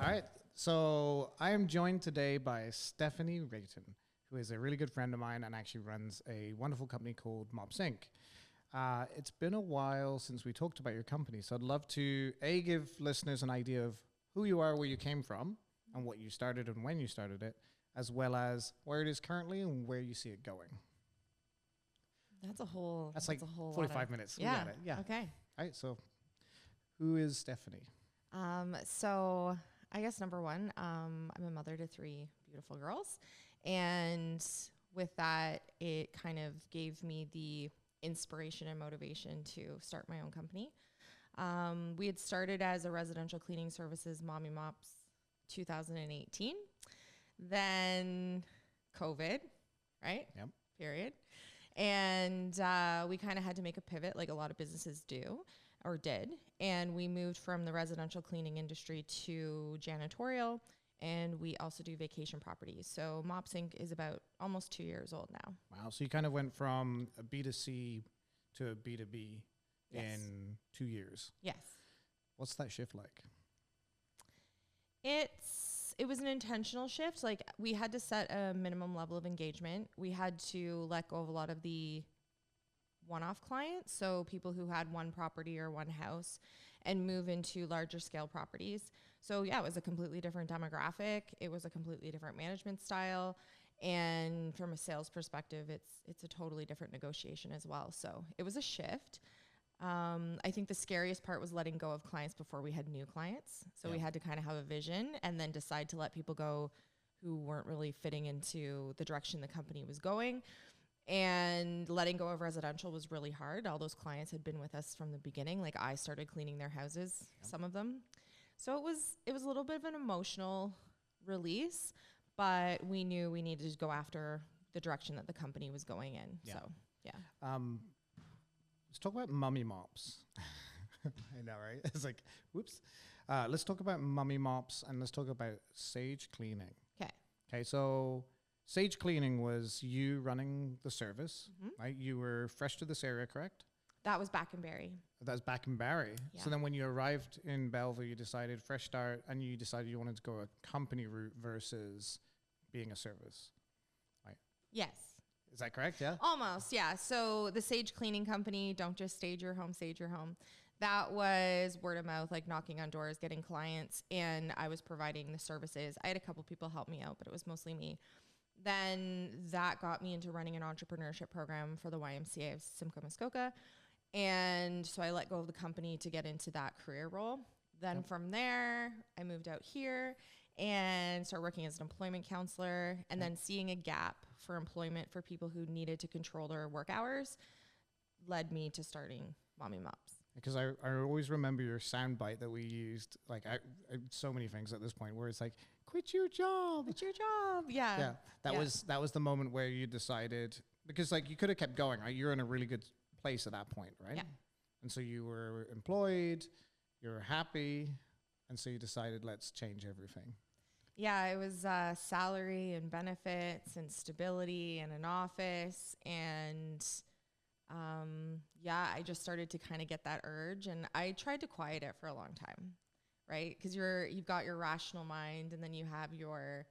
All right. So I am joined today by Stephanie Rayton, who is a really good friend of mine and actually runs a wonderful company called Mops Inc. It's been a while since we talked about your company, so I'd love to give listeners an idea of who you are, where you came from, and what you started and when you started it, as well as where it is currently and where you see it going. That's like a whole 45 minutes. Yeah. We got it. Yeah. Okay. All right. So who is Stephanie? So I guess number one, I'm a mother to 3 beautiful girls. And with that, it kind of gave me the inspiration and motivation to start my own company. We had started as a residential cleaning services, Mommy Mops, 2018. Then COVID, right? Yep. Period. And we kind of had to make a pivot like a lot of businesses do or did. And we moved from the residential cleaning industry to janitorial. And we also do vacation properties. So Mops Inc. is about almost 2 years old now. Wow. So you kind of went from a B2C to a B2B Yes. in 2 years. Yes. What's that shift like? It was an intentional shift. Like, we had to set a minimum level of engagement. We had to let go of a lot of the one-off clients, so people who had one property or one house, and move into larger scale properties. So yeah, it was a completely different demographic. It was a completely different management style. And from a sales perspective, it's a totally different negotiation as well. So it was a shift. I think the scariest part was letting go of clients before we had new clients. So we had to kind of have a vision and then decide to let people go who weren't really fitting into the direction the company was going. And letting go of residential was really hard. All those clients had been with us from the beginning. Like, I started cleaning their houses, some of them. So it was a little bit of an emotional release, but we knew we needed to go after the direction that the company was going in. Yeah. So yeah. Let's talk about Mummy Mops. I know, right? It's like, whoops. Let's talk about Mummy Mops and let's talk about Sage Cleaning. Okay. Okay, so Sage Cleaning was you running the service, right? You were fresh to this area, correct? That was back in Barrie. That's back in Barrie. Yeah. So then when you arrived in Belleville, you decided fresh start and you decided you wanted to go a company route versus being a service, right? Yes. Is that correct? Yeah. Almost, yeah. So the Sage Cleaning Company, don't just stage your home, sage your home. That was word of mouth, like knocking on doors, getting clients, and I was providing the services. I had a couple people help me out, but it was mostly me. Then that got me into running an entrepreneurship program for the YMCA of Simcoe Muskoka. And so I let go of the company to get into that career role. Then from there, I moved out here and started working as an employment counselor, and then seeing a gap for employment for people who needed to control their work hours led me to starting Mommy Mops. Because I always remember your soundbite that we used, like so many things at this point, where it's like, quit your job. Quit your job. Yeah. Yeah. That was the moment where you decided, because like you could have kept going, right? You're in a really good place at that point, right? Yeah. And so you were employed, you were happy, and so you decided, let's change everything. Yeah, it was salary and benefits and stability and an office. And I just started to kind of get that urge, and I tried to quiet it for a long time, right? Because you've got your rational mind, and then you have your,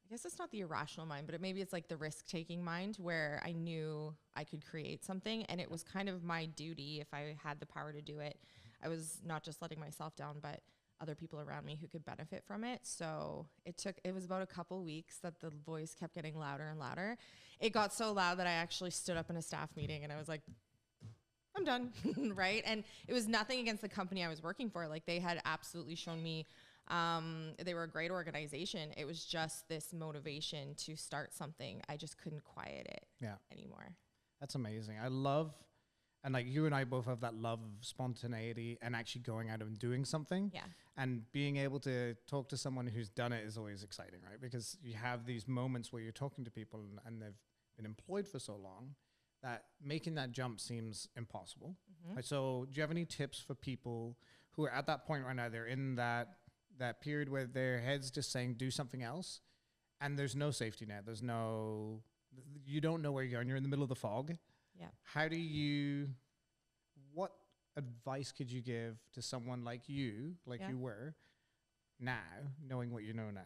I guess it's not the irrational mind, but maybe it's like the risk-taking mind, where I knew I could create something, and it was kind of my duty if I had the power to do it. I was not just letting myself down, but other people around me who could benefit from it. So it was about a couple weeks that the voice kept getting louder and louder. It got so loud that I actually stood up in a staff meeting and I was like, I'm done, right? And it was nothing against the company I was working for. Like, they had absolutely shown me, they were a great organization. It was just this motivation to start something. I just couldn't quiet it anymore. That's amazing. I love, and like you and I both have that love of spontaneity and actually going out and doing something. Yeah. And being able to talk to someone who's done it is always exciting, right? Because you have these moments where you're talking to people and they've been employed for so long that making that jump seems impossible. Right, so do you have any tips for people who are at that point right now? They're in that period where their head's just saying, do something else. And there's no safety net. You don't know where you're going. You're in the middle of the fog. Yeah. What advice could you give to someone like you, you were, now, knowing what you know now?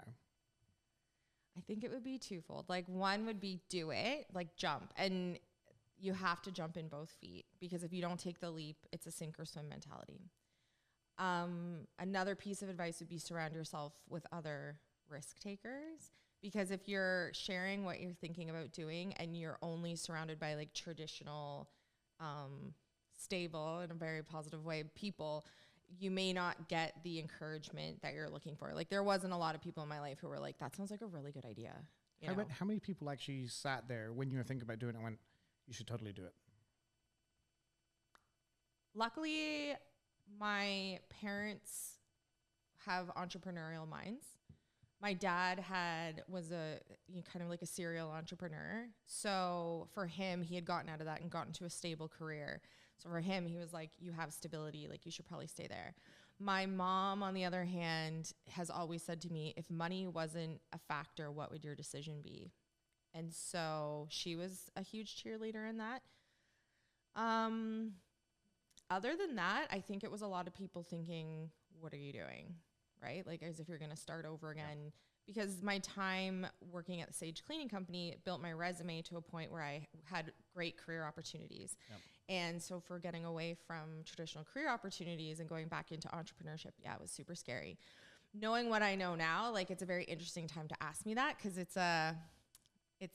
I think it would be twofold. Like, one would be do it, like jump. And you have to jump in both feet, because if you don't take the leap, it's a sink or swim mentality. Another piece of advice would be surround yourself with other risk takers, because if you're sharing what you're thinking about doing and you're only surrounded by like traditional, stable, in a very positive way, people, you may not get the encouragement that you're looking for. Like, there wasn't a lot of people in my life who were like, that sounds like a really good idea. How many people actually sat there when you were thinking about doing it and went, you should totally do it? Luckily, my parents have entrepreneurial minds. My dad was kind of like a serial entrepreneur. So for him, he had gotten out of that and gotten to a stable career. So for him, he was like, you have stability, like you should probably stay there. My mom, on the other hand, has always said to me, if money wasn't a factor, what would your decision be? And so she was a huge cheerleader in that. Other than that, I think it was a lot of people thinking, what are you doing? Right? Like, as if you're going to start over again. Yeah. Because my time working at the Sage Cleaning Company built my resume to a point where I had great career opportunities. Yep. And so for getting away from traditional career opportunities and going back into entrepreneurship, yeah, it was super scary. Knowing what I know now, like, it's a very interesting time to ask me that, because it's a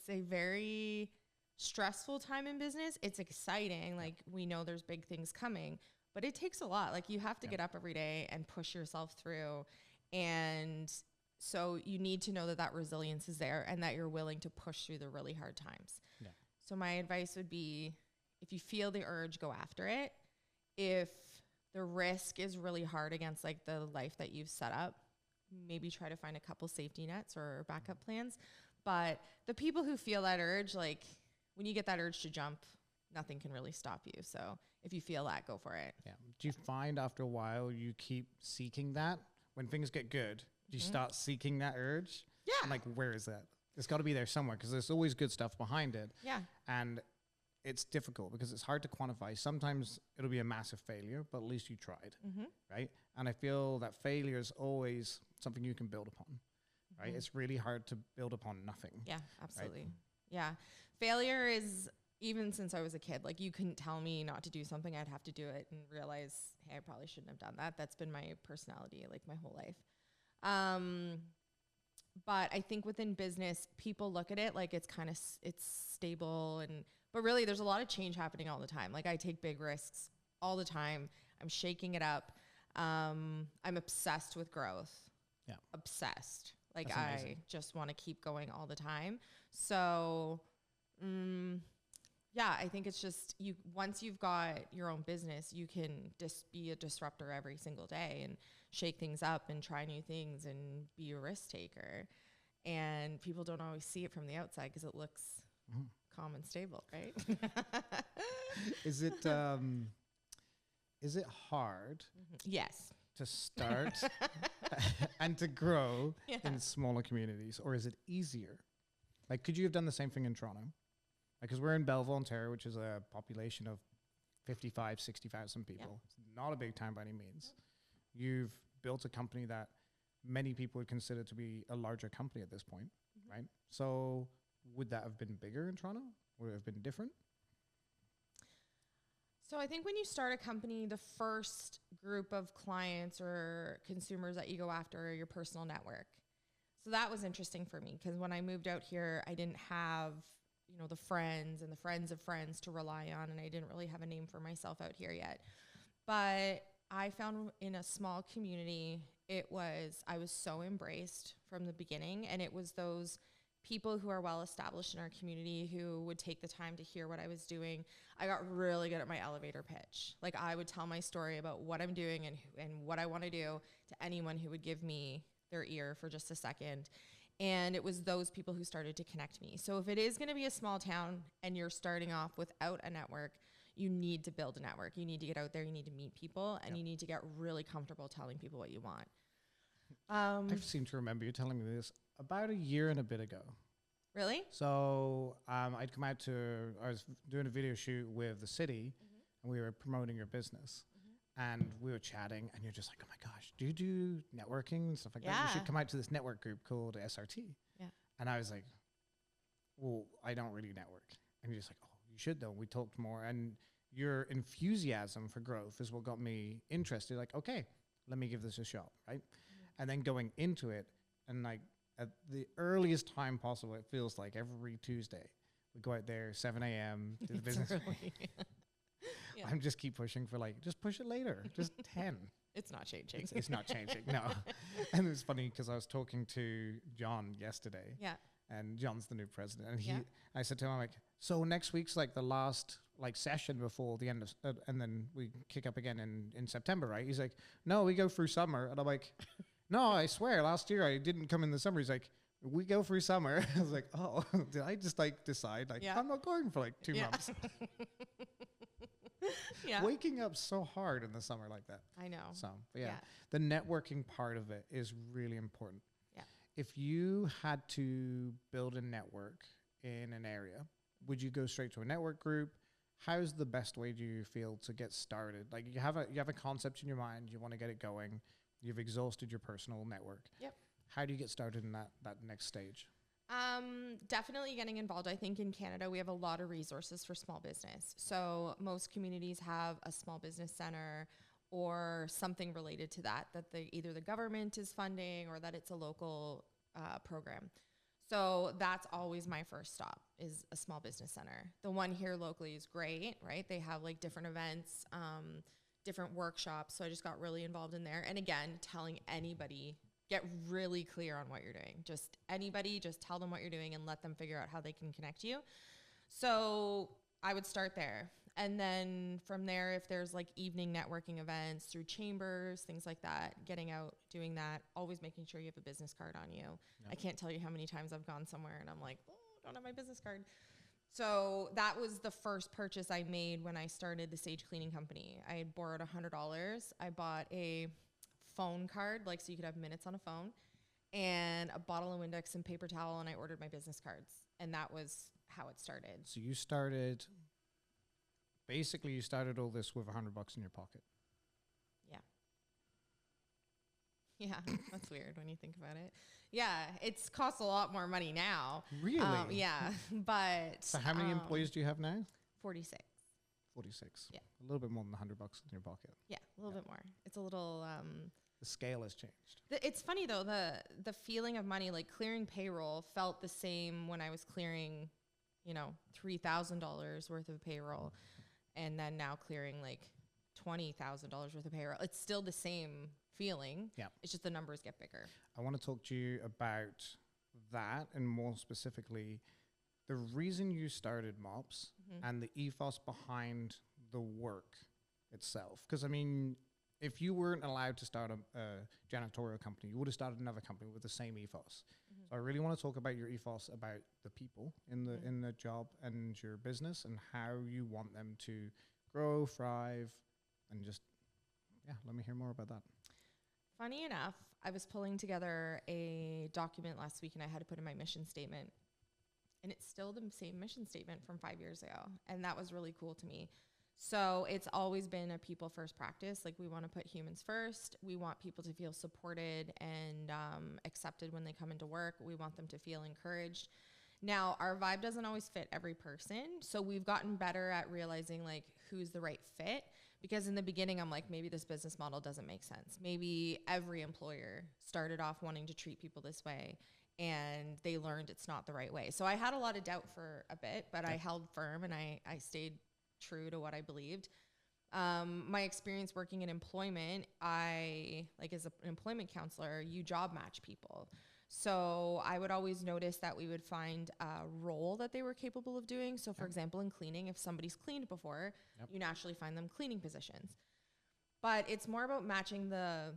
very stressful time in business. It's exciting. Like, we know there's big things coming, but it takes a lot. Like, you have to get up every day and push yourself through. And so you need to know that that resilience is there and that you're willing to push through the really hard times. Yeah. So my advice would be, if you feel the urge, go after it. If the risk is really hard against like the life that you've set up, maybe try to find a couple safety nets or backup plans. But the people who feel that urge, like, when you get that urge to jump, nothing can really stop you. So if you feel that, go for it. Yeah. Do you find after a while you keep seeking that? When things get good, do you start seeking that urge? Yeah. And like, where is that? It's got to be there somewhere, because there's always good stuff behind it. Yeah. And it's difficult because it's hard to quantify. Sometimes it'll be a massive failure, but at least you tried, right? And I feel that failure is always something you can build upon, right? It's really hard to build upon nothing. Yeah, absolutely. Right? Yeah. Failure is, even since I was a kid, like, you couldn't tell me not to do something. I'd have to do it and realize, hey, I probably shouldn't have done that. That's been my personality, like, my whole life. But I think within business, people look at it like it's kind of, it's stable, but really there's a lot of change happening all the time. Like, I take big risks all the time. I'm shaking it up. I'm obsessed with growth. Yeah. Obsessed. Like, I just want to keep going all the time. So, yeah, I think it's just, once you've got your own business, you can be a disruptor every single day and shake things up and try new things and be a risk taker. And people don't always see it from the outside because it looks calm and stable, right? Is it hard? Yes. To start and to grow in smaller communities, or is it easier? Like, could you have done the same thing in Toronto? Because we're in Belleville, Ontario, which is a population of 55, 60,000 people. Yeah. It's not a big town by any means. You've built a company that many people would consider to be a larger company at this point, right? So would that have been bigger in Toronto? Would it have been different? So I think when you start a company, the first group of clients or consumers that you go after are your personal network. So that was interesting for me, because when I moved out here, I didn't have, the friends and the friends of friends to rely on, and I didn't really have a name for myself out here yet. But I found in a small community, I was so embraced from the beginning, and it was those people who are well established in our community who would take the time to hear what I was doing. I got really good at my elevator pitch. Like, I would tell my story about what I'm doing and what I want to do to anyone who would give me their ear for just a second. And it was those people who started to connect me. So if it is going to be a small town and you're starting off without a network, you need to build a network. You need to get out there. You need to meet people, and you need to get really comfortable telling people what you want. I seem to remember you telling me this about a year and a bit ago. Really? So I was doing a video shoot with the city, and we were promoting your business. and we were chatting, and you're just like, oh my gosh, do you do networking and stuff like that? You should come out to this network group called SRT. Yeah. And I was like, well, I don't really network. And you're just like, oh, you should though. We talked more, and your enthusiasm for growth is what got me interested. Like, okay, let me give this a shot, right? And then going into it, and like at the earliest time possible, it feels like every Tuesday we go out there 7 a.m. do the business. Yeah. I'm just keep pushing for like, just push it later, just 10. It's not changing. It's not changing, no. And it was funny because I was talking to John yesterday. Yeah. And John's the new president. And I said to him, I'm like, so next week's like the last like session before the end of, and then we kick up again in September, right? He's like, no, we go through summer. And I'm like, no, I swear, last year I didn't come in the summer. He's like, we go through summer. I was like, oh, did I just like decide like I'm not going for like 2 months? Waking up so hard in the summer like that. I know. So the networking part of it is really important. Yeah. If you had to build a network in an area, would you go straight to a network group? How's the best way do you feel to get started? Like you have a concept in your mind, you want to get it going, you've exhausted your personal network. Yep. How do you get started in that next stage? Definitely getting involved. I think in Canada, we have a lot of resources for small business. So most communities have a small business center or something related to that either the government is funding or that it's a local program. So that's always my first stop is a small business center. The one here locally is great, right? They have like different events, different workshops. So I just got really involved in there. And again, telling anybody, get really clear on what you're doing. Just anybody, just tell them what you're doing and let them figure out how they can connect you. So I would start there. And then from there, if there's like evening networking events through chambers, things like that, getting out, doing that, always making sure you have a business card on you. Yep. I can't tell you how many times I've gone somewhere and I'm like, oh, I don't have my business card. So that was the first purchase I made when I started the Sage Cleaning Company. I had borrowed $100. I bought a phone card, like so you could have minutes on a phone, and a bottle of Windex and paper towel, and I ordered my business cards. And that was how it started. So you started all this with $100 in your pocket. Yeah. Yeah, that's weird when you think about it. Yeah, it's cost a lot more money now. Really? Yeah, but... So how many employees do you have now? 46. 46. Yeah. A little bit more than $100 in your pocket. Yeah, a little bit more. It's a little... the scale has changed. It's funny, though, the feeling of money, like clearing payroll felt the same when I was clearing, $3,000 worth of payroll. And then now clearing like $20,000 worth of payroll. It's still the same feeling. Yeah. It's just the numbers get bigger. I want to talk to you about that, and more specifically, the reason you started Mops and the ethos behind the work itself. Because, I mean, if you weren't allowed to start a janitorial company, you would have started another company with the same ethos. So I really want to talk about your ethos, about the people in the job and your business, and how you want them to grow, thrive, and just, let me hear more about that. Funny enough, I was pulling together a document last week, and I had to put in my mission statement. And it's still the same mission statement from 5 years ago. And that was really cool to me. So it's always been a people first practice. Like we want to put humans first. We want people to feel supported and accepted when they come into work. We want them to feel encouraged. Now, our vibe doesn't always fit every person. So we've gotten better at realizing like who's the right fit. Because in the beginning, I'm like, maybe this business model doesn't make sense. Maybe every employer started off wanting to treat people this way, and they learned it's not the right way. So I had a lot of doubt for a bit, but I held firm and I stayed true to what I believed. My experience working in employment, as an employment counselor, you job match people. So I would always notice that we would find a role that they were capable of doing. So for example, in cleaning, if somebody's cleaned before, you naturally find them cleaning positions. But it's more about matching the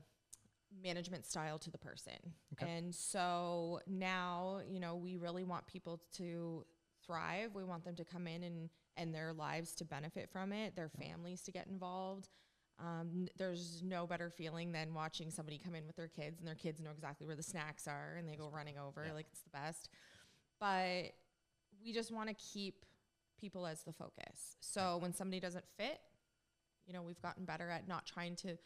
management style to the person. Okay. And so now, we really want people to thrive. We want them to come in and their lives to benefit from it, their families to get involved. There's no better feeling than watching somebody come in with their kids and their kids know exactly where the snacks are and they go running over. Like it's the best. But we just want to keep people as the focus. So when somebody doesn't fit, you know, we've gotten better at not trying to,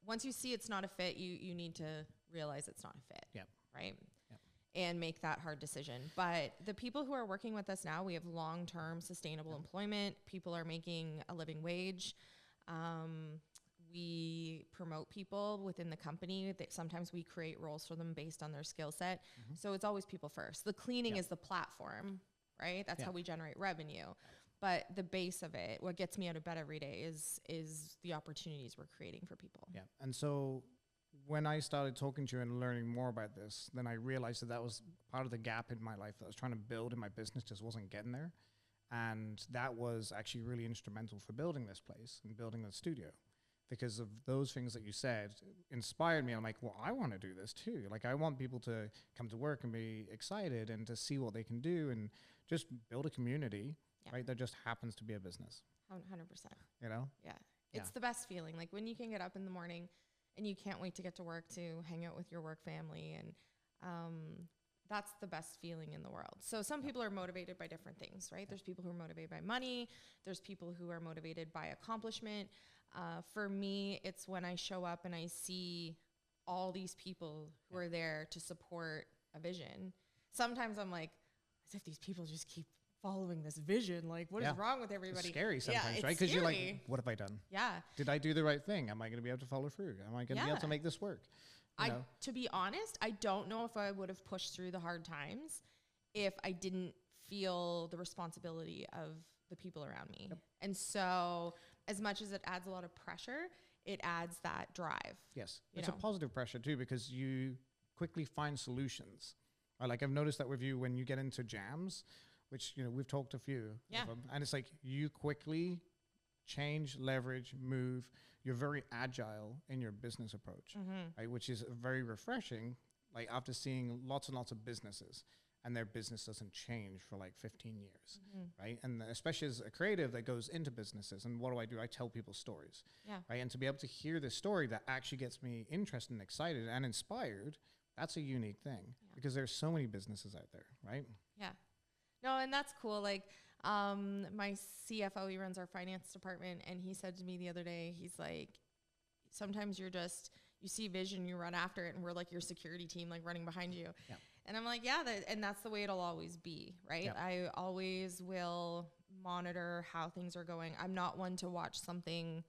once you see it's not a fit, you need to realize it's not a fit. Yep. Right. Yep. And make that hard decision. But the people who are working with us now, we have long-term sustainable employment. People are making a living wage. We promote people within the company. That sometimes we create roles for them based on their skill set. So it's always people first. The cleaning is the platform, right? That's how we generate revenue. But the base of it, what gets me out of bed every day is the opportunities we're creating for people. Yeah. And so when I started talking to you and learning more about this, then I realized that was part of the gap in my life that I was trying to build in my business, just wasn't getting there. And that was actually really instrumental for building this place and building the studio, because of those things that you said inspired me. I'm like, well, I want to do this too. Like, I want people to come to work and be excited and to see what they can do and just build a community, right? That just happens to be a business. 100%. You know? Yeah. It's the best feeling. Like when you can get up in the morning and you can't wait to get to work to hang out with your work family. And that's the best feeling in the world. So some people are motivated by different things, right? There's people who are motivated by money. There's people who are motivated by accomplishment. For me, it's when I show up and I see all these people who are there to support a vision. Sometimes I'm like, as if these people just keep following this vision. Like, what is wrong with everybody? It's scary sometimes, right? Because you're like, what have I done? Yeah. Did I do the right thing? Am I going to be able to follow through? Am I going to be able to make this work? To be honest, I don't know if I would have pushed through the hard times if I didn't feel the responsibility of the people around me. And so as much as it adds a lot of pressure, it adds that drive. Yes. It's a positive pressure too, because you quickly find solutions. Like I've noticed that with you when you get into jams, which, you know, we've talked a few of them, and it's like you quickly change, leverage, move. You're very agile in your business approach, right? Which is very refreshing. Like after seeing lots and lots of businesses and their business doesn't change for like 15 years, right? And especially as a creative that goes into businesses, and what do? I tell people stories, right? And to be able to hear this story that actually gets me interested and excited and inspired, that's a unique thing because there's so many businesses out there, right? Yeah. No, and that's cool. Like, my CFO, he runs our finance department, and he said to me the other day, he's like, sometimes you see vision, you run after it, and we're like your security team, like running behind you. Yeah. And I'm like, and that's the way it'll always be, right? Yeah. I always will monitor how things are going. I'm not one to watch something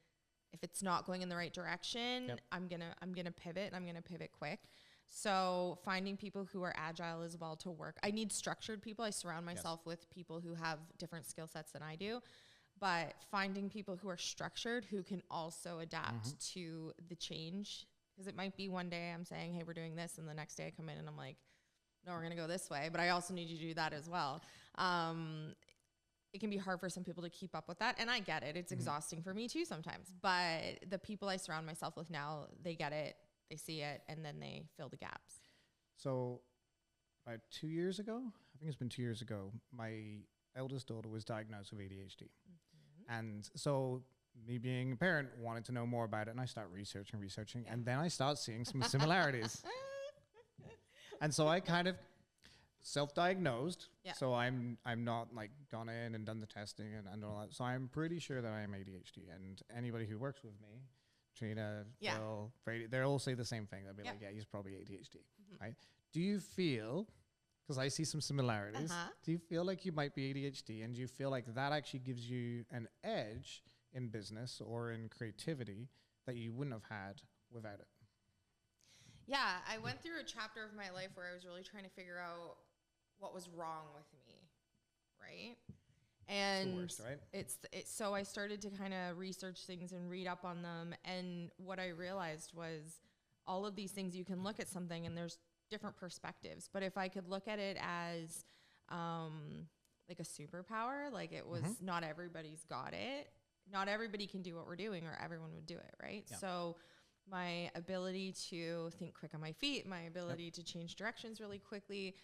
if it's not going in the right direction. I'm gonna pivot, and I'm gonna pivot quick. So finding people who are agile as well to work. I need structured people. I surround myself with people who have different skill sets than I do. But finding people who are structured, who can also adapt to the change. Because it might be one day I'm saying, hey, we're doing this. And the next day I come in and I'm like, no, we're going to go this way. But I also need you to do that as well. It can be hard for some people to keep up with that. And I get it. It's exhausting for me too sometimes. But the people I surround myself with now, they get it. They see it, and then they fill the gaps. So about 2 years ago, I think it's been 2 years ago, my eldest daughter was diagnosed with ADHD. And so me being a parent wanted to know more about it, and I start researching, and then I start seeing some similarities. And so I kind of self-diagnosed. So I'm not like gone in and done the testing and all that. So I'm pretty sure that I am ADHD, and anybody who works with me, Trina, Phil, Brady, they all say the same thing. They'll be like, he's probably ADHD, right? Do you feel, because I see some similarities, do you feel like you might be ADHD, and do you feel like that actually gives you an edge in business or in creativity that you wouldn't have had without it? Yeah, I went through a chapter of my life where I was really trying to figure out what was wrong with me, right? And it's the worst, right? So I started to kind of research things and read up on them. And what I realized was all of these things, you can look at something and there's different perspectives. But if I could look at it as like a superpower, like it was not everybody's got it. Not everybody can do what we're doing, or everyone would do it, right? Yeah. So my ability to think quick on my feet, my ability to change directions really quickly,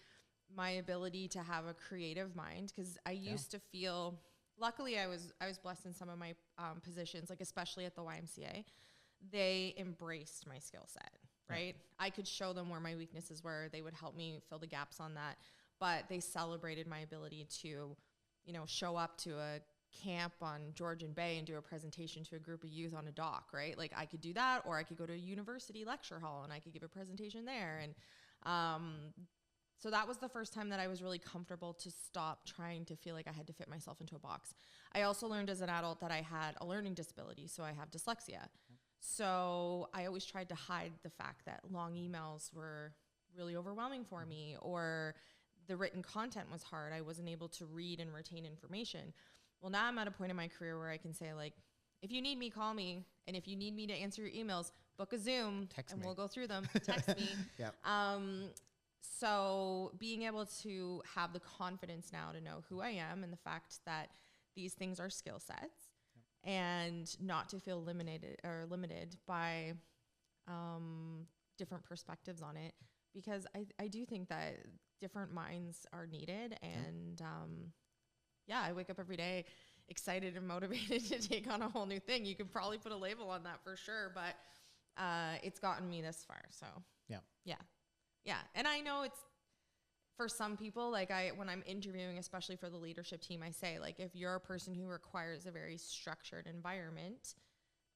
my ability to have a creative mind, because I used to feel, luckily I was blessed in some of my positions, like especially at the YMCA, they embraced my skill set, right? I could show them where my weaknesses were. They would help me fill the gaps on that, but they celebrated my ability to, you know, show up to a camp on Georgian Bay and do a presentation to a group of youth on a dock, right? Like I could do that, or I could go to a university lecture hall and I could give a presentation there. And so that was the first time that I was really comfortable to stop trying to feel like I had to fit myself into a box. I also learned as an adult that I had a learning disability, so I have dyslexia. So I always tried to hide the fact that long emails were really overwhelming for me, or the written content was hard. I wasn't able to read and retain information. Well, now I'm at a point in my career where I can say, like, if you need me, call me. And if you need me to answer your emails, book a Zoom and we'll go through them. Text me. Yep. So being able to have the confidence now to know who I am and the fact that these things are skill sets, and not to feel limited by different perspectives on it, because I do think that different minds are needed. And I wake up every day excited and motivated to take on a whole new thing. You could probably put a label on that for sure, but it's gotten me this far. So yeah. And I know it's, for some people, like when I'm interviewing, especially for the leadership team, I say, like, if you're a person who requires a very structured environment,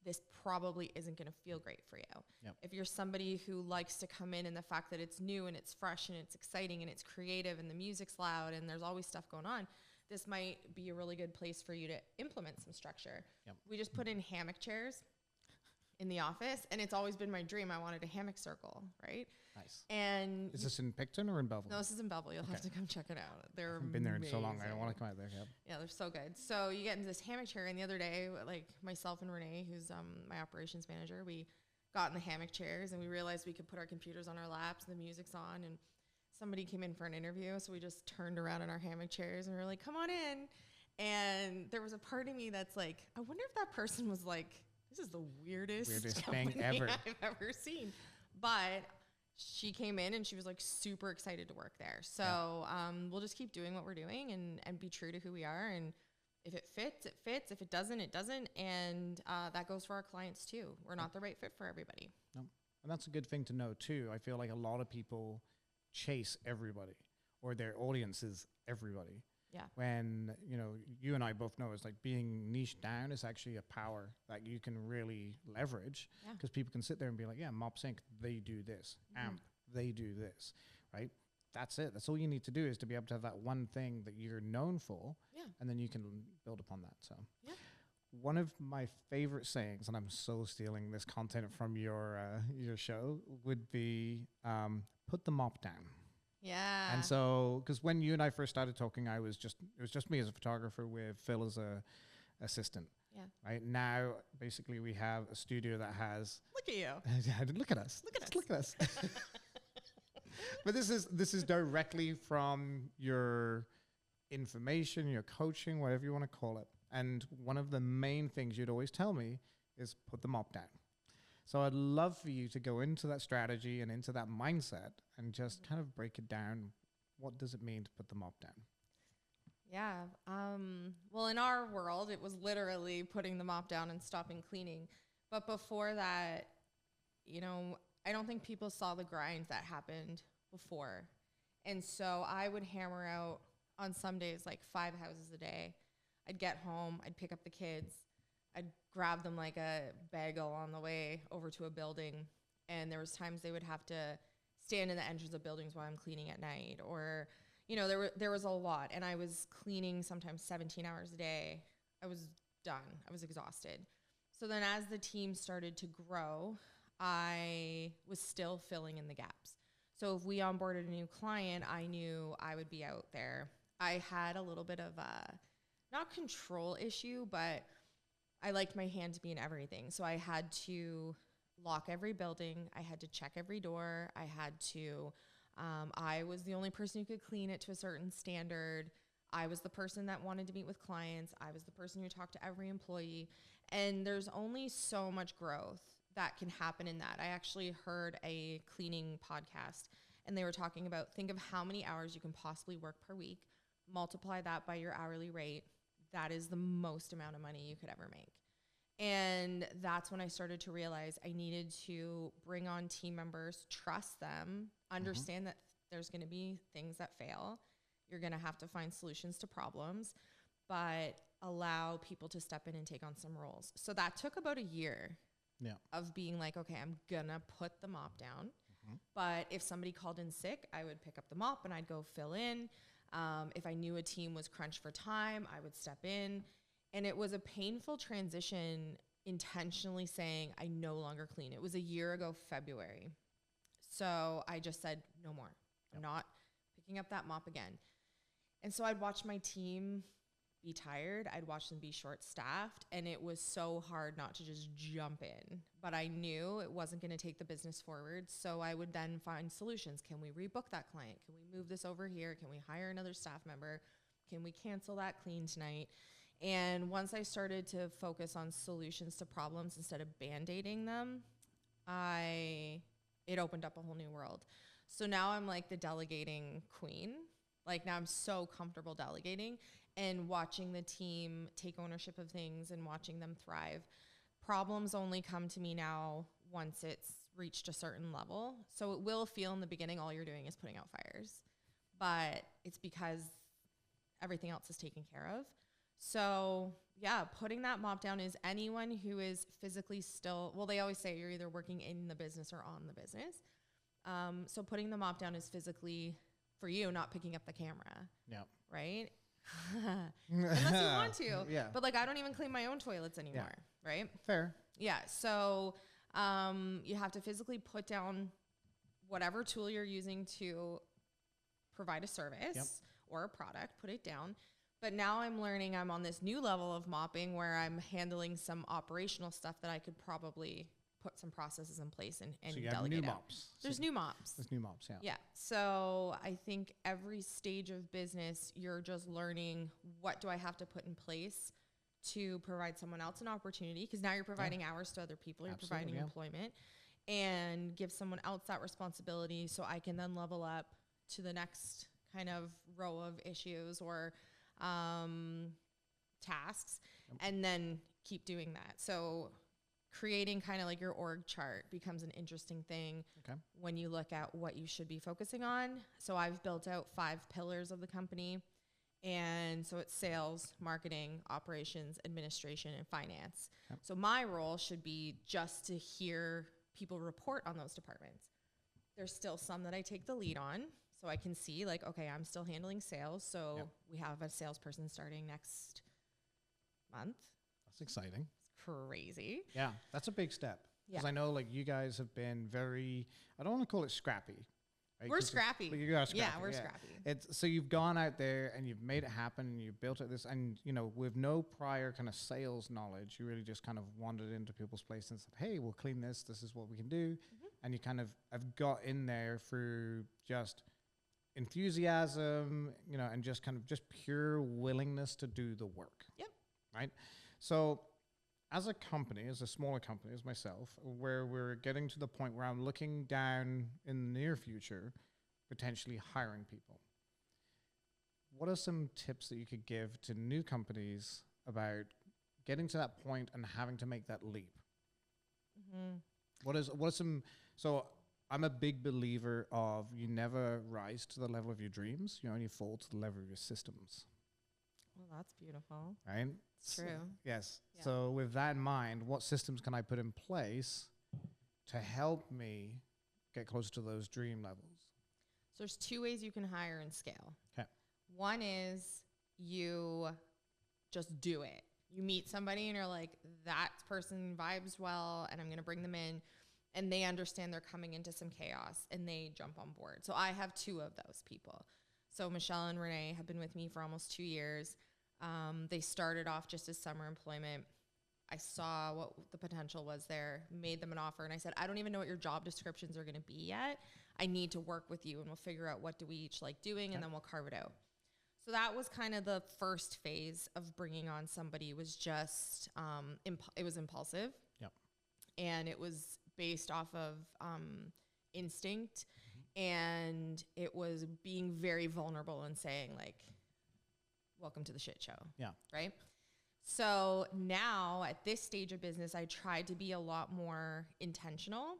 this probably isn't going to feel great for you. Yep. If you're somebody who likes to come in and the fact that it's new and it's fresh and it's exciting and it's creative and the music's loud and there's always stuff going on, this might be a really good place for you to implement some structure. Yep. We just put in hammock chairs in the office, and it's always been my dream. I wanted a hammock circle, right? Nice. And is this in Picton or in Belleville? No, this is in Belleville. You'll have to come check it out. They're I've been there in so long. I don't want to come out there. Yep. Yeah, they're so good. So you get into this hammock chair, and the other day, like myself and Renee, who's my operations manager, we got in the hammock chairs, and we realized we could put our computers on our laps, and the music's on, and somebody came in for an interview, so we just turned around in our hammock chairs, and we were like, come on in. And there was a part of me that's like, I wonder if that person was like, this is the weirdest thing ever I've ever seen. But she came in and she was like super excited to work there. So we'll just keep doing what we're doing and be true to who we are. And if it fits, it fits. If it doesn't, it doesn't. And that goes for our clients too. We're not the right fit for everybody. No. And that's a good thing to know too. I feel like a lot of people chase everybody, or their audience is everybody. Yeah. When, you and I both know it's like being niched down is actually a power that you can really leverage, because people can sit there and be like, yeah, Mops Inc, they do this. AMP, they do this, right? That's it. That's all you need to do, is to be able to have that one thing that you're known for, and then you can build upon that. So one of my favorite sayings, and I'm so stealing this content from your show, would be put the mop down. Yeah. And so, because when you and I first started talking, it was just me as a photographer with Phil as a assistant. Yeah. Right now, basically, we have a studio that has. Look at you. Look at us. Look at us. But this is directly from your information, your coaching, whatever you want to call it. And one of the main things you'd always tell me is put the mop down. So I'd love for you to go into that strategy and into that mindset and just kind of break it down. What does it mean to put the mop down? Yeah. Well, in our world, it was literally putting the mop down and stopping cleaning. But before that, I don't think people saw the grind that happened before. And so I would hammer out on some days like 5 houses a day. I'd get home, I'd pick up the kids, I'd grab them like a bagel on the way over to a building. And there was times they would have to stand in the entrance of buildings while I'm cleaning at night. Or, there was a lot. And I was cleaning sometimes 17 hours a day. I was done. I was exhausted. So then as the team started to grow, I was still filling in the gaps. So if we onboarded a new client, I knew I would be out there. I had a little bit of a, not control issue, but I liked my hand to be in everything. So I had to lock every building. I had to check every door. I had to, I was the only person who could clean it to a certain standard. I was the person that wanted to meet with clients. I was the person who talked to every employee. And there's only so much growth that can happen in that. I actually heard a cleaning podcast, and they were talking about, think of how many hours you can possibly work per week, multiply that by your hourly rate. That is the most amount of money you could ever make. And that's when I started to realize I needed to bring on team members, trust them, understand that there's going to be things that fail. You're going to have to find solutions to problems. but allow people to step in and take on some roles. So that took about a year of being like, okay, I'm gonna put the mop down. But if somebody called in sick, I would pick up the mop and I'd go fill in. If I knew a team was crunched for time, I would step in. And it was a painful transition, intentionally saying I no longer clean. It was a year ago, February. So I just said, no more. I'm not picking up that mop again. And so I'd watch my team be tired. I'd watch them be short-staffed. And it was so hard not to just jump in. But I knew it wasn't going to take the business forward. So I would then find solutions. Can we rebook that client? Can we move this over here? Can we hire another staff member? Can we cancel that clean tonight? And once I started to focus on solutions to problems instead of band-aiding them, it opened up a whole new world. So now I'm like the delegating queen. Like now I'm so comfortable delegating and watching the team take ownership of things and watching them thrive. Problems only come to me now once it's reached a certain level. So it will feel in the beginning all you're doing is putting out fires, but it's because everything else is taken care of. So yeah, putting that mop down is anyone who is physically still, well, they always say you're either working in the business or on the business. So putting the mop down is physically for you, not picking up the camera. Yeah. Right? Unless you want to. Yeah. But like, I don't even clean my own toilets anymore. Yeah. Right? Fair. Yeah. So you have to physically put down whatever tool you're using to provide a service or a product, put it down. But now I'm learning I'm on this new level of mopping where I'm handling some operational stuff that I could probably put some processes in place and so you delegate have new mops. There's new mops. There's new mops, yeah. Yeah. So I think every stage of business, you're just learning what do I have to put in place to provide someone else an opportunity, because now you're providing hours to other people, you're providing employment, and give someone else that responsibility so I can then level up to the next kind of row of issues or tasks and then keep doing that. So creating kind of like your org chart becomes an interesting thing when you look at what you should be focusing on. So I've built out 5 pillars of the company. And so it's sales, marketing, operations, administration, and finance. So my role should be just to hear people report on those departments. There's still some that I take the lead on. So I can see like, okay, I'm still handling sales. So we have a salesperson starting next month. That's exciting. Crazy. Yeah, that's a big step. Because I know like you guys have been very, I don't want to call it scrappy. Right? We're scrappy. You guys scrappy. Yeah, we're scrappy. So you've gone out there and you've made it happen and you've built it this, and you know, with no prior kind of sales knowledge, you really just kind of wandered into people's place and said, hey, we'll clean this. This is what we can do. And you kind of have got in there through just enthusiasm, you know, and just kind of just pure willingness to do the work. Yep. Right. So as a company, as a smaller company, as myself, where we're getting to the point where I'm looking down in the near future, potentially hiring people, what are some tips that you could give to new companies about getting to that point and having to make that leap? What are some, so I'm a big believer of you never rise to the level of your dreams, you only fall to the level of your systems. Well, that's beautiful. Right? It's true. Yes. Yeah. So with that in mind, what systems can I put in place to help me get closer to those dream levels? So there's 2 ways you can hire and scale. Okay. One is you just do it. You meet somebody and you're like, that person vibes well and I'm going to bring them in, and they understand they're coming into some chaos and they jump on board. So I have 2 of those people. So Michelle and Renee have been with me for almost 2 years. They started off just as summer employment. I saw what the potential was there, made them an offer, and I said, I don't even know what your job descriptions are going to be yet. I need to work with you, and we'll figure out what do we each like doing, and then we'll carve it out. So that was kind of the first phase of bringing on somebody. Was just it was impulsive. Yep. And it was based off of instinct, and it was being very vulnerable and saying like, welcome to the shit show. Yeah. Right. So now at this stage of business, I tried to be a lot more intentional.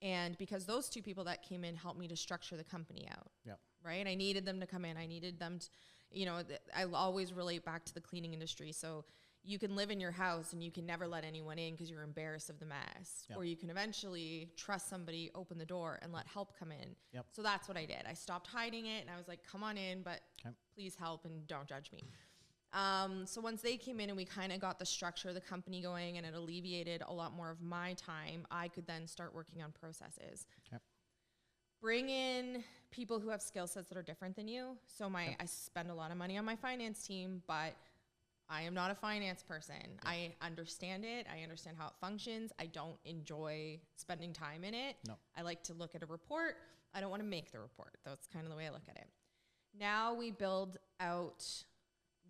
And because those 2 people that came in helped me to structure the company out. Yeah. Right. I needed them to come in. I needed them to, You know, I always relate back to the cleaning industry. So you can live in your house and you can never let anyone in because you're embarrassed of the mess. Or you can eventually trust somebody, open the door, and let help come in. So that's what I did. I stopped hiding it, and I was like, come on in, but please help and don't judge me. So once they came in and we kind of got the structure of the company going and it alleviated a lot more of my time, I could then start working on processes. Bring in people who have skill sets that are different than you. So I spend a lot of money on my finance team, but I am not a finance person. I understand it. I understand how it functions. I don't enjoy spending time in it. I like to look at a report. I don't want to make the report. That's kind of the way I look at it. Now we build out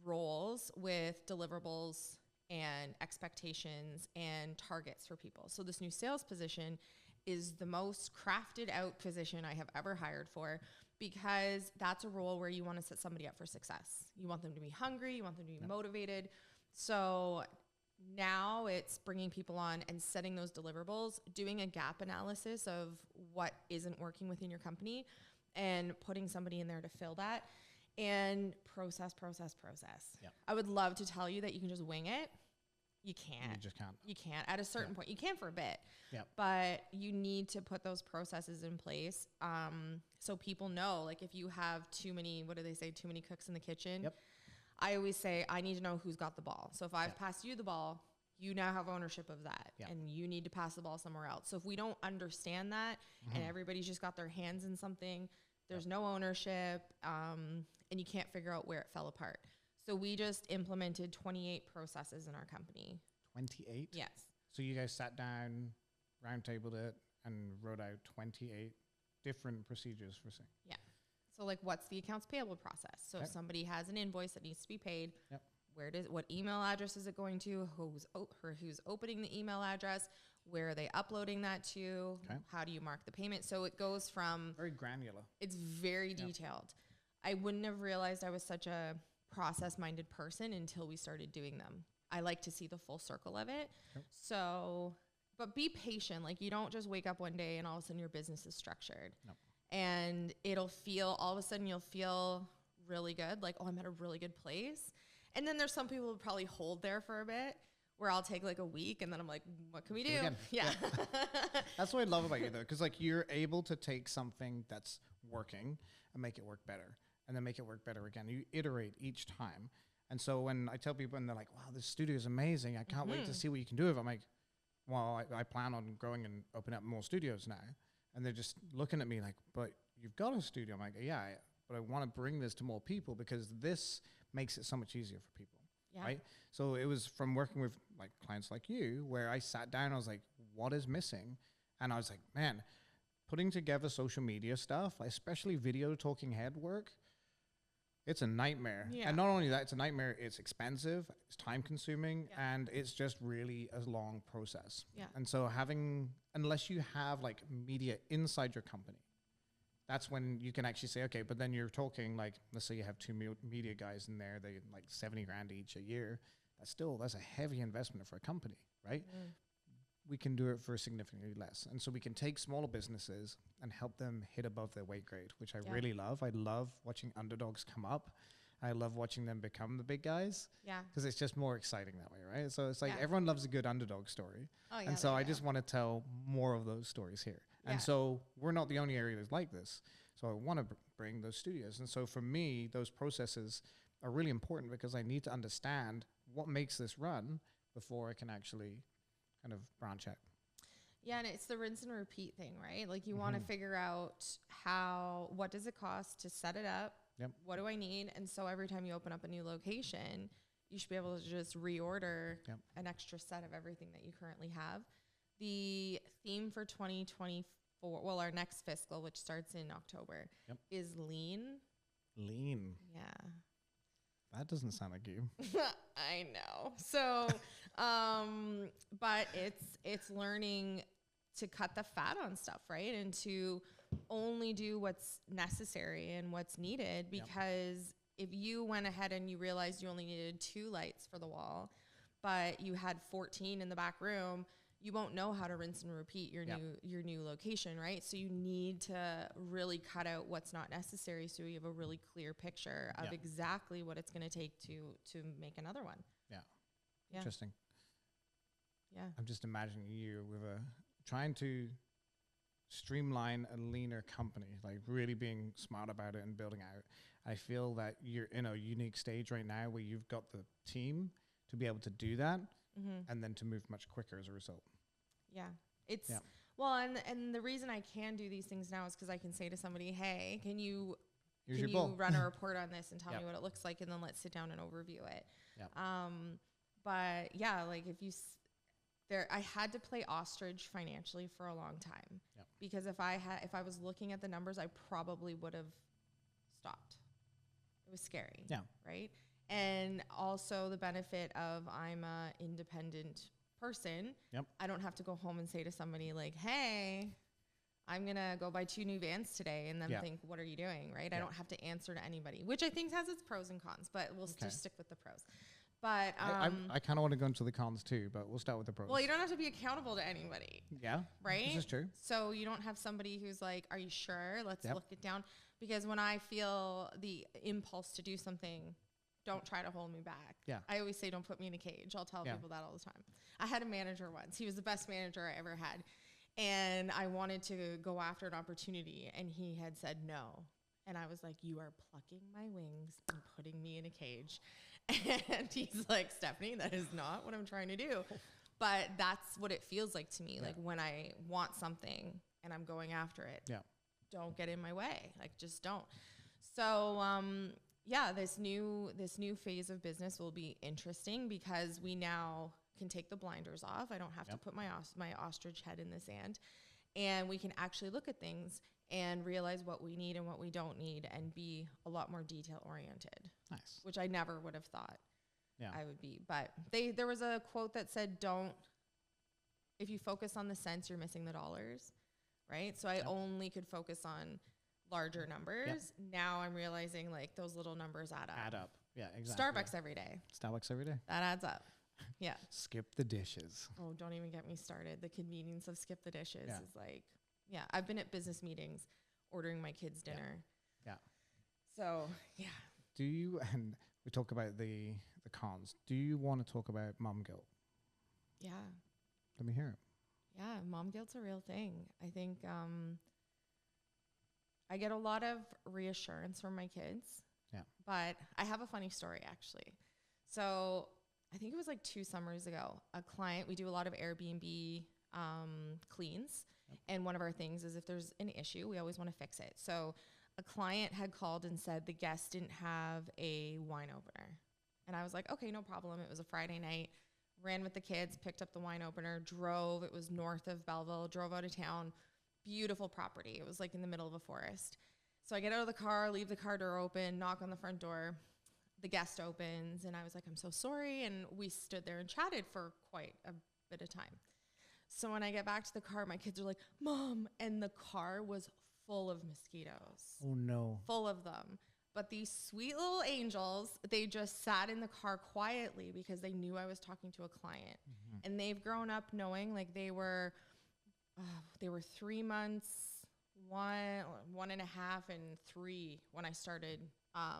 roles with deliverables and expectations and targets for people. So this new sales position is the most crafted out position I have ever hired for, because that's a role where you want to set somebody up for success. You want them to be hungry. You want them to be motivated. So now it's bringing people on and setting those deliverables, doing a gap analysis of what isn't working within your company and putting somebody in there to fill that, and process. I would love to tell you that you can just wing it. You can't. You just can't. You can't. At a certain point, you can for a bit. But you need to put those processes in place, so people know, like, if you have too many, what do they say, too many cooks in the kitchen? I always say, I need to know who's got the ball. So if I've passed you the ball, you now have ownership of that, and you need to pass the ball somewhere else. So if we don't understand that, and everybody's just got their hands in something, there's no ownership, and you can't figure out where it fell apart. So we just implemented 28 processes in our company. 28? Yes. So you guys sat down, roundtabled it, and wrote out 28 different procedures for saying. So like, what's the accounts payable process? So if somebody has an invoice that needs to be paid, what email address is it going to? Who's opening the email address? Where are they uploading that to? How do you mark the payment? So it goes from very granular. It's very detailed. I wouldn't have realized I was such a process-minded person until we started doing them. I like to see the full circle of it. So, but be patient. Like, you don't just wake up one day and all of a sudden your business is structured. And it'll feel, all of a sudden you'll feel really good. Like, oh, I'm at a really good place. And then there's some people who probably hold there for a bit, where I'll take like a week and then I'm like, what can we do? That's what I love about you, though, because like, you're able to take something that's working and make it work better, and then make it work better again. You iterate each time. And so when I tell people and they're like, wow, this studio is amazing, I can't wait to see what you can do with it. I'm like, well, I plan on growing and opening up more studios now. And they're just looking at me like, but you've got a studio. I'm like, yeah, but I want to bring this to more people, because this makes it so much easier for people. Right? So it was from working with like clients like you, where I sat down, I was like, what is missing? And I was like, man, putting together social media stuff, especially video talking head work, it's a nightmare. And not only that, it's a nightmare, it's expensive, it's time consuming, and it's just really a long process. And so unless you have like media inside your company, that's when you can actually say, okay, but then you're talking like, let's say you have two media guys in there, they like 70 grand each a year. That's a heavy investment for a company, right? We can do it for significantly less. And so we can take smaller businesses and help them hit above their weight grade, which I really love. I love watching underdogs come up. I love watching them become the big guys. Because it's just more exciting that way, right? So it's like everyone loves a good underdog story. And so I just want to tell more of those stories here. And so we're not the only area that's like this. So I want to bring those studios. And so for me, those processes are really important, because I need to understand what makes this run before I can actually kind of branch out. And it's the rinse and repeat thing, right? Like, you want to figure out what does it cost to set it up? What do I need? And so every time you open up a new location, you should be able to just reorder an extra set of everything that you currently have. The theme for 2024, well, our next fiscal, which starts in October, is lean. Lean. That doesn't sound like you. I know. So, but it's learning to cut the fat on stuff, right? And to only do what's necessary and what's needed, because if you went ahead and you realized you only needed 2 lights for the wall, but you had 14 in the back room, you won't know how to rinse and repeat your new location, right? So you need to really cut out what's not necessary, so you have a really clear picture of exactly what it's going to take to make another one. Yeah. Interesting. Yeah. I'm just imagining you with trying to streamline a leaner company, like really being smart about it and building out. I feel that you're in a unique stage right now where you've got the team to be able to do that, and then to move much quicker as a result. Yeah. It's well, and the reason I can do these things now is because I can say to somebody, hey, can you run a report on this and tell me what it looks like, and then let's sit down and overview it. But yeah, like if you I had to play ostrich financially for a long time, because if I was looking at the numbers, I probably would have stopped. It was scary. Right. And also the benefit of I'm a independent person. I don't have to go home and say to somebody like, hey, I'm going to go buy 2 new vans today, and then think, what are you doing? Right. I don't have to answer to anybody, which I think has its pros and cons, but we'll just stick with the pros. But I kind of want to go into the cons too, but we'll start with the pros. Well, you don't have to be accountable to anybody. Right? This is true. So you don't have somebody who's like, are you sure? Let's look it down. Because when I feel the impulse to do something, don't try to hold me back. I always say, don't put me in a cage. I'll tell people that all the time. I had a manager once. He was the best manager I ever had. And I wanted to go after an opportunity, and he had said no. And I was like, you are plucking my wings and putting me in a cage. And he's like, Stephanie, that is not what I'm trying to do. But that's what it feels like to me. Like when I want something and I'm going after it, don't get in my way. Like, just don't. So, this new phase of business will be interesting because we now can take the blinders off. I don't have to put my ostrich head in the sand, and we can actually look at things and realize what we need and what we don't need, and be a lot more detail oriented. Nice. Which I never would have thought I would be. But there was a quote that said, if you focus on the cents, you're missing the dollars. Right? So I only could focus on larger numbers. Now I'm realizing like those little numbers add up. Yeah, exactly. Starbucks every day. That adds up. Yeah. Skip the dishes. Oh, don't even get me started. The convenience of skip the dishes is like, I've been at business meetings ordering my kids dinner. So, Do you, and we talk about the cons, do you want to talk about mom guilt? Yeah. Let me hear it. Yeah, mom guilt's a real thing. I think I get a lot of reassurance from my kids. But I have a funny story, actually. So I think it was like 2 summers ago, a client, we do a lot of Airbnb cleans. And one of our things is if there's an issue, we always want to fix it. So a client had called and said the guest didn't have a wine opener. And I was like, okay, no problem. It was a Friday night. Ran with the kids, picked up the wine opener, drove. It was north of Belleville, drove out of town. Beautiful property. It was like in the middle of a forest. So I get out of the car, leave the car door open, knock on the front door. The guest opens, and I was like, I'm so sorry. And we stood there and chatted for quite a bit of time. So when I get back to the car, my kids are like, Mom, and the car was full of mosquitoes. Oh, no. Full of them. But these sweet little angels, they just sat in the car quietly because they knew I was talking to a client. And they've grown up knowing, like, they were 3 months, 1.5, and 3 when I started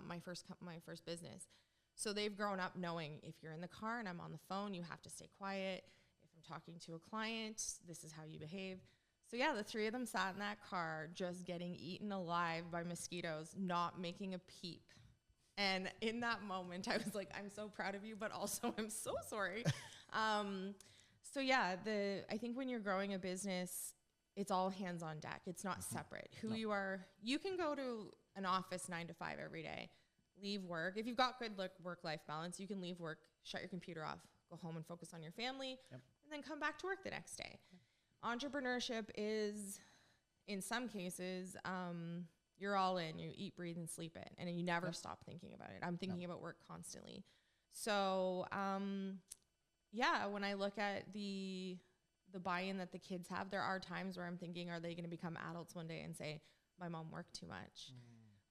my first business. So they've grown up knowing if you're in the car and I'm on the phone, you have to stay quiet. If I'm talking to a client, this is how you behave. So yeah, the 3 of them sat in that car just getting eaten alive by mosquitoes, not making a peep. And in that moment, I was like, I'm so proud of you, but also I'm so sorry. So yeah, I think when you're growing a business, it's all hands on deck. It's not separate. You are, you can go to an office 9 to 5 every day, leave work. If you've got good work-life balance, you can leave work, shut your computer off, go home and focus on your family, and then come back to work the next day. Entrepreneurship is, in some cases, you're all in. You eat, breathe, and sleep it, and you never stop thinking about it. I'm thinking about work constantly. So, when I look at the buy-in that the kids have, there are times where I'm thinking, are they going to become adults one day and say, my mom worked too much?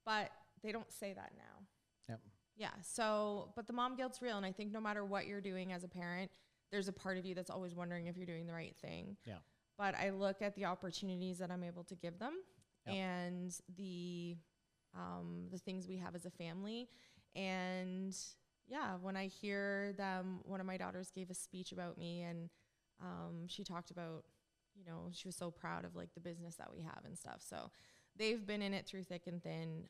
But they don't say that now. Yeah. So, but the mom guilt's real, and I think no matter what you're doing as a parent, there's a part of you that's always wondering if you're doing the right thing. Yeah. But I look at the opportunities that I'm able to give them Yep. and the things we have as a family. And yeah, when I hear them, one of my daughters gave a speech about me, and she talked about, you know, she was so proud of like the business that we have and stuff. So they've been in it through thick and thin.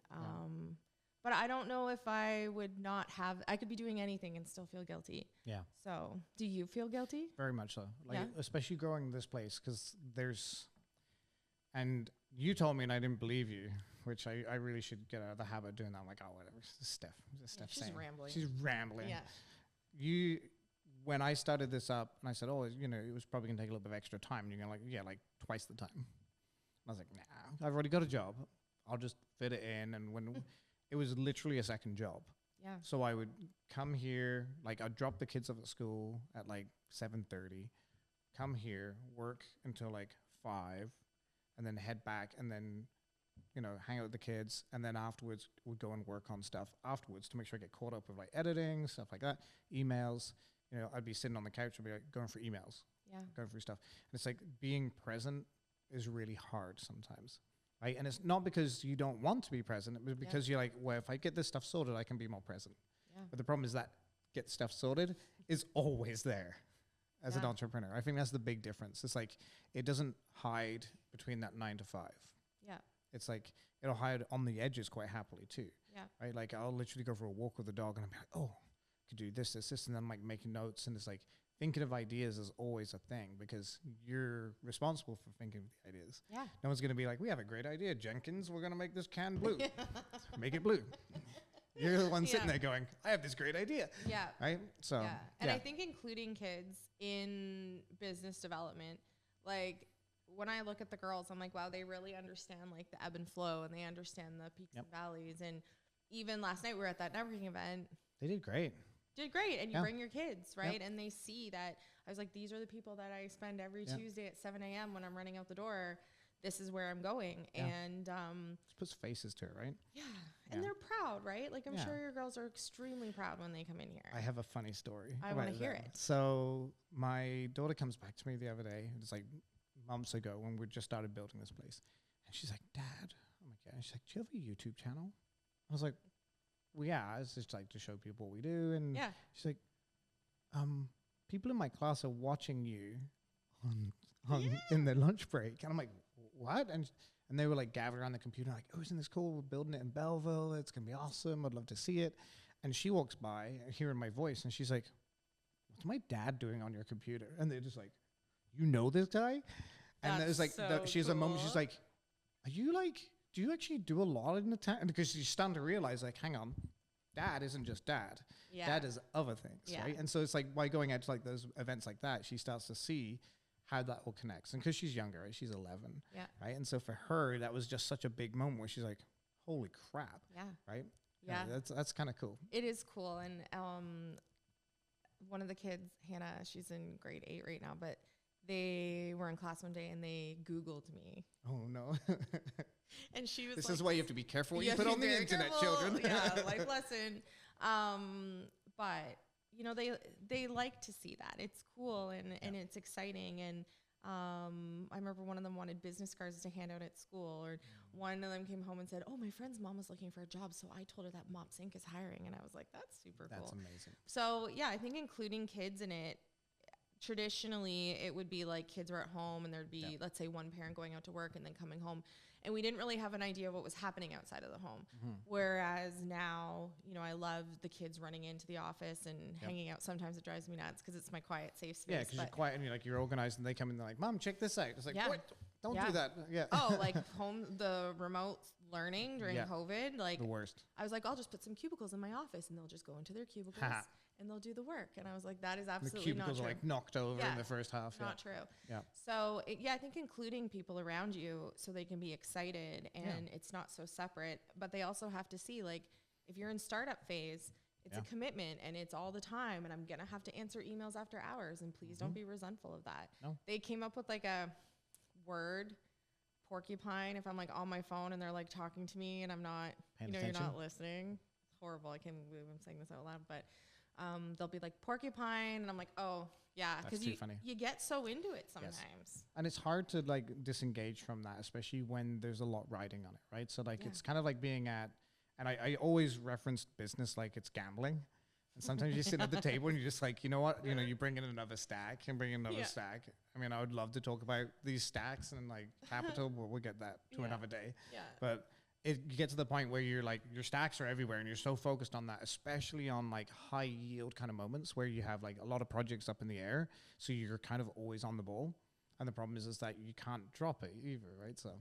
But I don't know if I would not have, I could be doing anything and still feel guilty. Yeah. So do you feel guilty? Very much so. Like, Yeah. especially growing this place, because there's, and you told me and I didn't believe you, which I really should get out of the habit of doing that. I'm like, oh, whatever. It's Steph. It's Steph she's saying. rambling. She's rambling. Yeah. When I started this up, and I said, oh, you know, it was probably going to take a little bit of extra time. And you're going to like, yeah, like twice the time. And I was like, nah, I've already got a job. I'll just fit it in. And when it was literally a second job. Yeah. So I would come here, like I'd drop the kids off at school at like 7:30, come here, work until like 5, and then head back and then, you know, hang out with the kids. And then afterwards would go and work on stuff afterwards to make sure I get caught up with like editing, stuff like that, emails. You know, I'd be sitting on the couch and be like going through emails, going through stuff. And it's like being present is really hard sometimes. Right? And it's not because you don't want to be present, but because you're like, well, if I get this stuff sorted, I can be more present. Yeah. But the problem is that get stuff sorted is always there as an entrepreneur. I think that's the big difference. It's like, it doesn't hide between that 9 to 5. Yeah. It's like, it'll hide on the edges quite happily too. Yeah. Right? Like I'll literally go for a walk with the dog and I'm like, oh, I could do this, and then I'm like making notes, and it's like, thinking of ideas is always a thing because you're responsible for thinking of the ideas. Yeah. No one's going to be like, we have a great idea, Jenkins. We're going to make this can blue. Make it blue. You're the one sitting there going, I have this great idea. Yeah. Right? So, yeah. And I think including kids in business development, like when I look at the girls, I'm like, wow, they really understand like the ebb and flow, and they understand the peaks and valleys. And even last night we were at that networking event. They did great. And you bring your kids, right? And they see that. I was like, these are the people that I spend every Tuesday at 7 a.m. when I'm running out the door. This is where I'm going. And just puts faces to it, right? Yeah. And they're proud, right? Like I'm sure your girls are extremely proud when they come in here. I have a funny story. I want to hear it. So my daughter comes back to me the other day. It's like months ago when we just started building this place. And she's like, Dad. I'm like, yeah. And she's like, do you have a YouTube channel? I was like, well, yeah, it's just like to show people what we do. And she's like, people in my class are watching you on in their lunch break. And I'm like, what? And they were like gathered around the computer like, oh, isn't this cool? We're building it in Belleville. It's going to be awesome. I'd love to see it. And she walks by hearing my voice and she's like, what's my dad doing on your computer? And they're just like, you know this guy? And there's like, she's a moment, she's like, are you like, do you actually do a lot in the town? Because she's starting to realize, like, hang on, Dad isn't just Dad. Yeah. Dad is other things, right? And so it's like by going out to like those events like that, she starts to see how that all connects. And because she's younger, right? She's 11, right? And so for her, that was just such a big moment where she's like, holy crap, right? Yeah, that's kind of cool. It is cool. And one of the kids, Hannah, she's in grade 8 right now, but they were in class one day and they Googled me. Oh no. And she was this like, is why you have to be careful what you put on the internet, children. Life lesson. But you know, they like to see that. It's cool and it's exciting. And I remember one of them wanted business cards to hand out at school, or one of them came home and said, oh, my friend's mom was looking for a job, so I told her that Mops Inc is hiring. And I was like, that's super cool. That's amazing. So yeah, I think including kids in it, traditionally it would be like kids were at home and there'd be, let's say, one parent going out to work and then coming home. And we didn't really have an idea of what was happening outside of the home. Whereas now, you know, I love the kids running into the office and hanging out. Sometimes it drives me nuts because it's my quiet, safe space. Yeah, because you're quiet and you're organized, and they come in and they're like, Mom, check this out. It's like, what? Don't do that. Yeah. Oh, like the remote learning during COVID. Like the worst. I was like, I'll just put some cubicles in my office and they'll just go into their cubicles and they'll do the work. And I was like, that is absolutely not true. The cubicles are like knocked over in the first half. Not true. Yeah. So I think including people around you so they can be excited and it's not so separate, but they also have to see, like, if you're in startup phase, it's a commitment and it's all the time. And I'm going to have to answer emails after hours, and please don't be resentful of that. No. They came up with like a word, porcupine, if I'm like on my phone and they're like talking to me and I'm not, you're not listening. It's horrible. I can't believe I'm saying this out loud, but They'll be like porcupine, and I'm like, oh yeah, That's because too funny. you get so into it sometimes. And it's hard to like disengage from that, especially when there's a lot riding on it, right? So like it's kind of like being at, and I always reference business like it's gambling. And sometimes you sit at the table and you're just like, you know what, you bring in another stack and bring in another stack. I mean, I would love to talk about these stacks and like capital, but we'll get that to another day. Yeah. But you get to the point where you're like, your stacks are everywhere and you're so focused on that, especially on like high yield kind of moments where you have like a lot of projects up in the air. So you're kind of always on the ball. And the problem is that you can't drop it either, right? So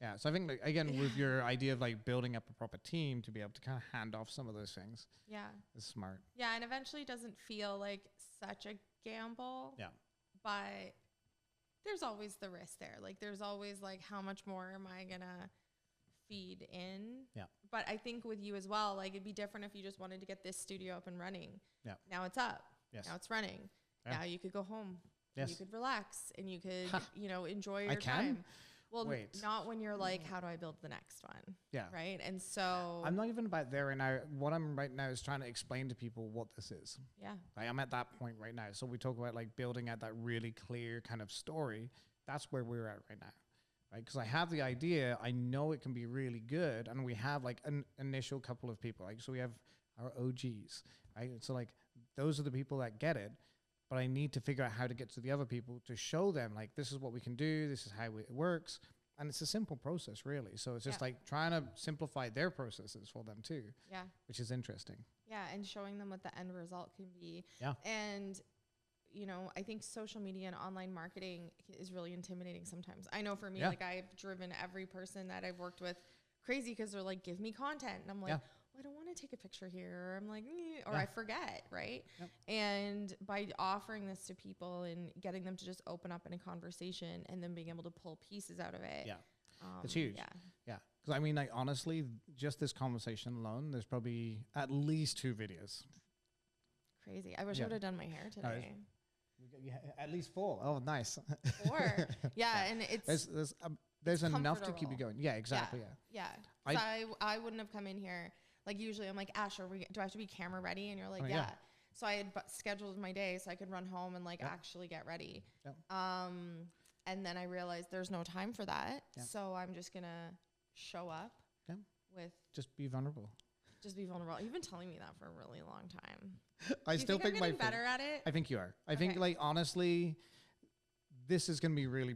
yeah, so I think, like, again, with your idea of like building up a proper team to be able to kind of hand off some of those things, is smart. Yeah, and eventually it doesn't feel like such a gamble. Yeah, but there's always the risk there. Like, there's always like, how much more am I gonna feed in? Yeah. But I think with you as well, like it'd be different if you just wanted to get this studio up and running. Yeah. Now it's up. Yes. Now it's running. Yeah. Now you could go home. Yes. You could relax and you could, enjoy your I can? time. Well, Wait. not when you're like, how do I build the next one? Yeah. Right. And so I'm not even about there right now. What I'm right now is trying to explain to people what this is. Yeah. Like, I'm at that point right now. So we talk about like building out that really clear kind of story. That's where we're at right now. Right. Because I have the idea. I know it can be really good. And we have like an initial couple of people. Like, so we have our OGs. Right. So like those are the people that get it. But I need to figure out how to get to the other people to show them like, this is what we can do. This is how it works. And it's a simple process, really. So it's just like trying to simplify their processes for them too. Yeah. Which is interesting. Yeah. And showing them what the end result can be. Yeah. And, I think social media and online marketing is really intimidating sometimes. I know for me, like I've driven every person that I've worked with crazy because they're like, give me content. And I'm like, well, I don't want to take a picture here. Or I'm like, or I forget. Right. Yep. And by offering this to people and getting them to just open up in a conversation and then being able to pull pieces out of it. Yeah. It's huge. Yeah. Because I mean, like, honestly, just this conversation alone, there's probably at least 2 videos. Crazy. I wish I would have done my hair today. At least 4. Oh, nice. 4. Yeah. And it's, there's enough to keep you going. Yeah, exactly. Yeah. So I wouldn't have come in here. Like usually I'm like, Ash, do I have to be camera ready? And you're like, yeah. So I had scheduled my day so I could run home and like actually get ready. Yep. And then I realized there's no time for that. Yep. So I'm just going to show up with. Just be vulnerable. Just be vulnerable. You've been telling me that for a really long time. I still think I'm getting better at it. I think you are. I think like honestly, this is going to be really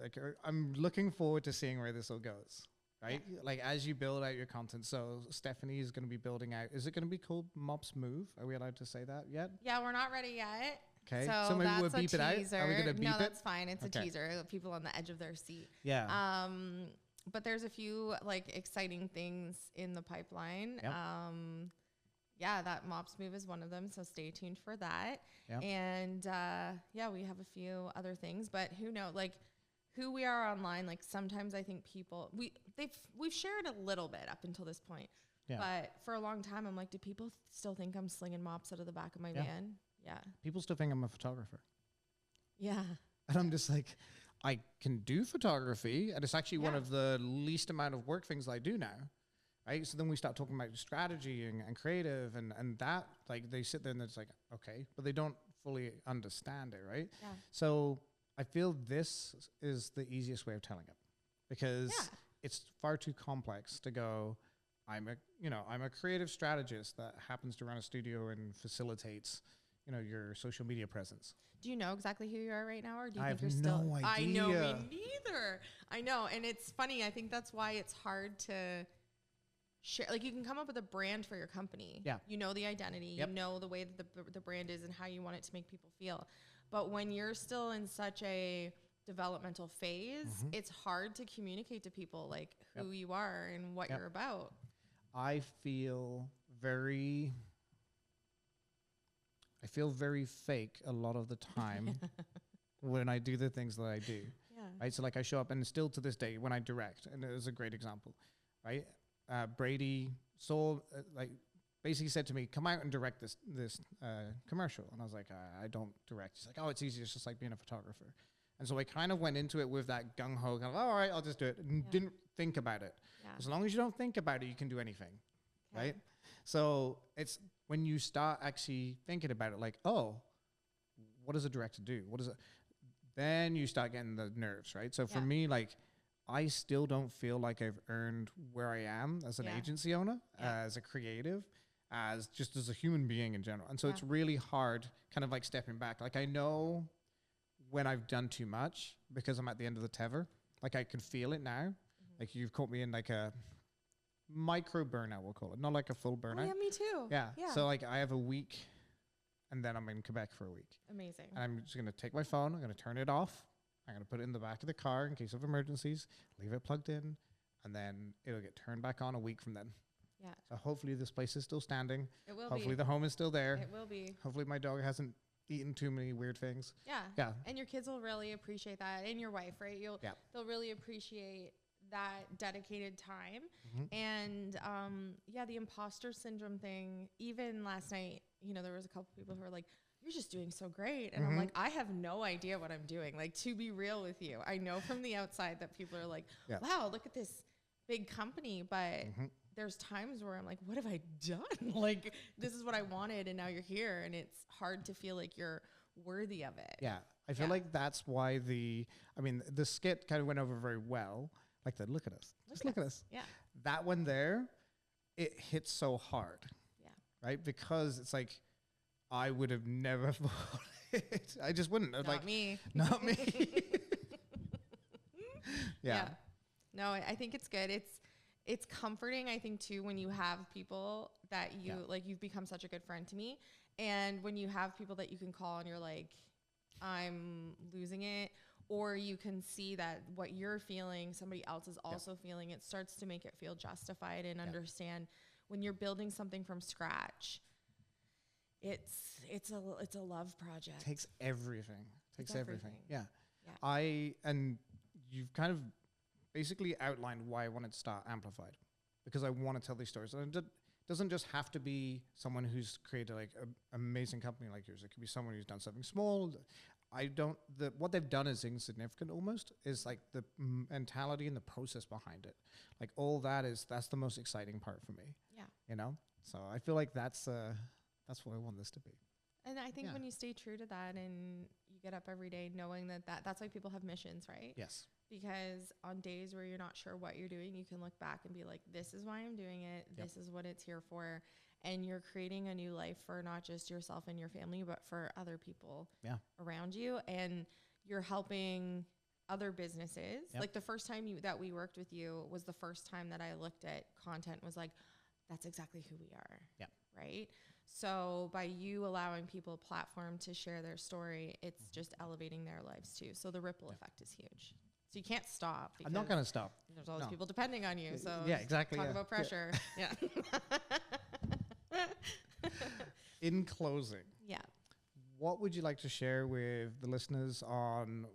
like I'm looking forward to seeing where this all goes. Right? Yeah. Like as you build out your content. So Stephanie is going to be building out. Is it going to be called Mops Move? Are we allowed to say that yet? Yeah, we're not ready yet. Okay. So maybe we'll beep it out. Are we going to beep it? No, that's fine. It's a teaser. People on the edge of their seat. Yeah. But there's a few like exciting things in the pipeline. Yep. That Mops Move is one of them. So stay tuned for that. Yep. And we have a few other things, but who knows? Like who we are online. Like sometimes I think people we've shared a little bit up until this point. Yeah. But for a long time, I'm like, do people still think I'm slinging mops out of the back of my van? Yeah. People still think I'm a photographer. Yeah. And I'm just like, I can do photography, and it's actually one of the least amount of work things I do now, right? So then we start talking about strategy and creative, and that, like, they sit there and it's like, okay, but they don't fully understand it, right? Yeah. So I feel this is the easiest way of telling it, because it's far too complex to go, I'm a creative strategist that happens to run a studio and facilitates, your social media presence. Do you know exactly who you are right now, or do you think you're still? No idea. I know, me neither. I know, and it's funny. I think that's why it's hard to share. Like, you can come up with a brand for your company. Yeah. You know the identity. Yep. You know the way that the brand is and how you want it to make people feel. But when you're still in such a developmental phase, it's hard to communicate to people like who you are and what you're about. I feel very fake a lot of the time when I do the things that I do. Yeah. Right. So like I show up, and still to this day when I direct, and it was a great example, right? Brady saw basically said to me, come out and direct this commercial. And I was like, I don't direct. He's like, oh, it's easy. It's just like being a photographer. And so I kind of went into it with that gung-ho, kind of, all right, I'll just do it. And didn't think about it. Yeah. As long as you don't think about it, you can do anything, right? So when you start actually thinking about it, like, oh, what does a director do? What is it? Then you start getting the nerves, right? So for me, like, I still don't feel like I've earned where I am as an agency owner, as a creative, as just as a human being in general. And so it's really hard kind of like stepping back. Like, I know when I've done too much because I'm at the end of the tether, like I can feel it now. Like, you've caught me in like a micro burnout, we'll call it, not like a full burnout. Oh, yeah, me too. Yeah. So like I have a week and then I'm in Quebec for a week. Amazing. And I'm just going to take my phone. I'm going to turn it off. I'm going to put it in the back of the car in case of emergencies, leave it plugged in, and then it'll get turned back on a week from then. Yeah. So hopefully this place is still standing. It will Hopefully be. the home is still there. It will be. Hopefully my dog hasn't eaten too many weird things. Yeah. Yeah. And your kids will really appreciate that. And your wife, right? They'll really appreciate that dedicated time. And the imposter syndrome thing, even last night, there was a couple people who were like, you're just doing so great. And I'm like, I have no idea what I'm doing. Like, to be real with you, I know from the outside that people are like, wow, look at this big company. But there's times where I'm like, what have I done? Like, this is what I wanted. And now you're here. And it's hard to feel like you're worthy of it. Yeah. I feel like that's why the skit kind of went over very well. Like, look at us. Look at us. Yeah. That one there, it hits so hard. Yeah. Right? Because it's like, I would have never thought it. I just wouldn't. Not me. Not me. Yeah. No, I think it's good. It's comforting, I think, too, when you have people that you've become such a good friend to me. And when you have people that you can call and you're like, I'm losing it, or you can see that what you're feeling, somebody else is also feeling, it starts to make it feel justified and understand when you're building something from scratch. It's a love project. Takes everything. Takes everything. Yeah. Yeah. And you've kind of basically outlined why I wanted to start Amplified, because I want to tell these stories. And it doesn't just have to be someone who's created like an amazing company like yours. It could be someone who's done something small. What they've done is insignificant almost, is like the mentality and the process behind it. Like, all that's the most exciting part for me. Yeah. So I feel like that's what I want this to be. And I think when you stay true to that and you get up every day knowing that's why people have missions, right? Yes. Because on days where you're not sure what you're doing, you can look back and be like, this is why I'm doing it. This is what it's here for. And you're creating a new life for not just yourself and your family, but for other people around you. And you're helping other businesses. Like, the first time that we worked with you was the first time that I looked at content, was like, that's exactly who we are. Yeah. Right? So by you allowing people a platform to share their story, it's just elevating their lives too. So the ripple effect is huge. So you can't stop. I'm not going to stop. There's always people depending on you. So exactly. Talk about pressure. Yeah. In closing, what would you like to share with the listeners on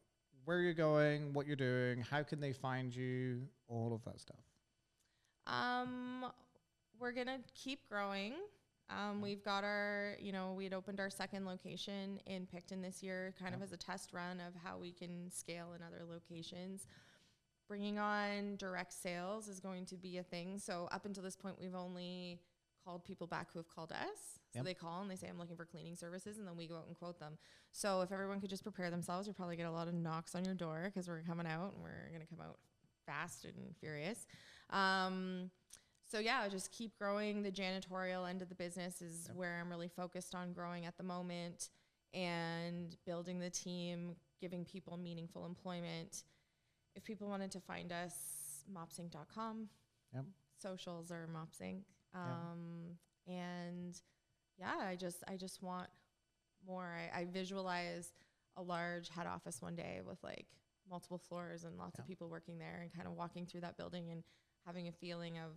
where you're going, what you're doing, how can they find you, all of that stuff? We're going to keep growing. We've got we had opened our second location in Picton this year, kind of as a test run of how we can scale in other locations. Bringing on direct sales is going to be a thing. So up until this point, we've only called people back who have called us. So they call and they say, I'm looking for cleaning services, and then we go out and quote them. So if everyone could just prepare themselves, you'll probably get a lot of knocks on your door, because we're coming out and we're going to come out fast and furious. So just keep growing. The janitorial end of the business is where I'm really focused on growing at the moment, and building the team, giving people meaningful employment. If people wanted to find us, mopsinc.com. Socials are Mops Inc. And I just want more. I visualize a large head office one day with like multiple floors and lots of people working there, and kind of walking through that building and having a feeling of,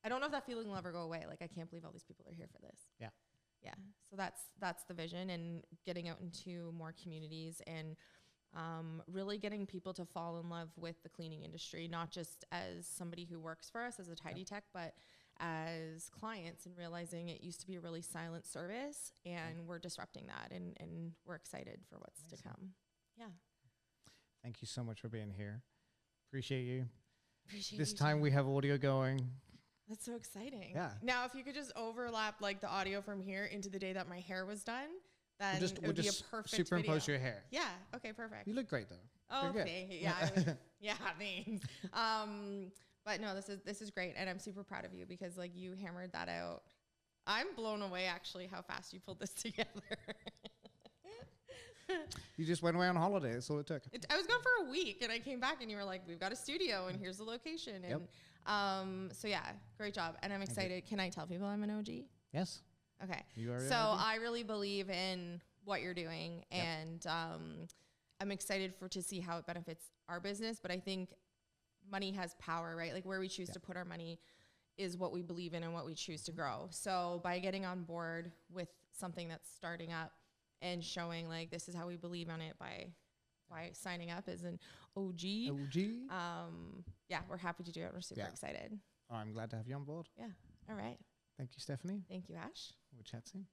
I don't know if that feeling will ever go away. Like, I can't believe all these people are here for this. Yeah. So that's the vision, and getting out into more communities, and really getting people to fall in love with the cleaning industry, not just as somebody who works for us as a tidy tech, but as clients, and realizing it used to be a really silent service, and we're disrupting that, and we're excited for what's to come. Yeah. Thank you so much for being here. Appreciate you. Appreciate this you time too. we have audio going. That's so exciting. Yeah. Now, if you could just overlap like the audio from here into the day that my hair was done, then it would be a perfect superimpose video. your hair. Yeah. Okay. Perfect. You look great though. Oh, You're okay. good. Yeah. Yeah. Thanks. But no, this is great, and I'm super proud of you because like you hammered that out. I'm blown away actually how fast you pulled this together. You just went away on holiday. That's all it took. I was gone for a week, and I came back, and you were like, "We've got a studio, and here's the location." And so yeah, great job, and I'm excited. Can I tell people I'm an OG? Yes. Okay. You are. So I really believe in what you're doing, and I'm excited to see how it benefits our business. But I think money has power, right? Like where we choose to put our money is what we believe in and what we choose to grow. So by getting on board with something that's starting up and showing like this is how we believe on it by signing up as an OG. Yeah, we're happy to do it. We're super excited. Oh, I'm glad to have you on board. Yeah. All right. Thank you, Stephanie. Thank you, Ash. We'll chat soon.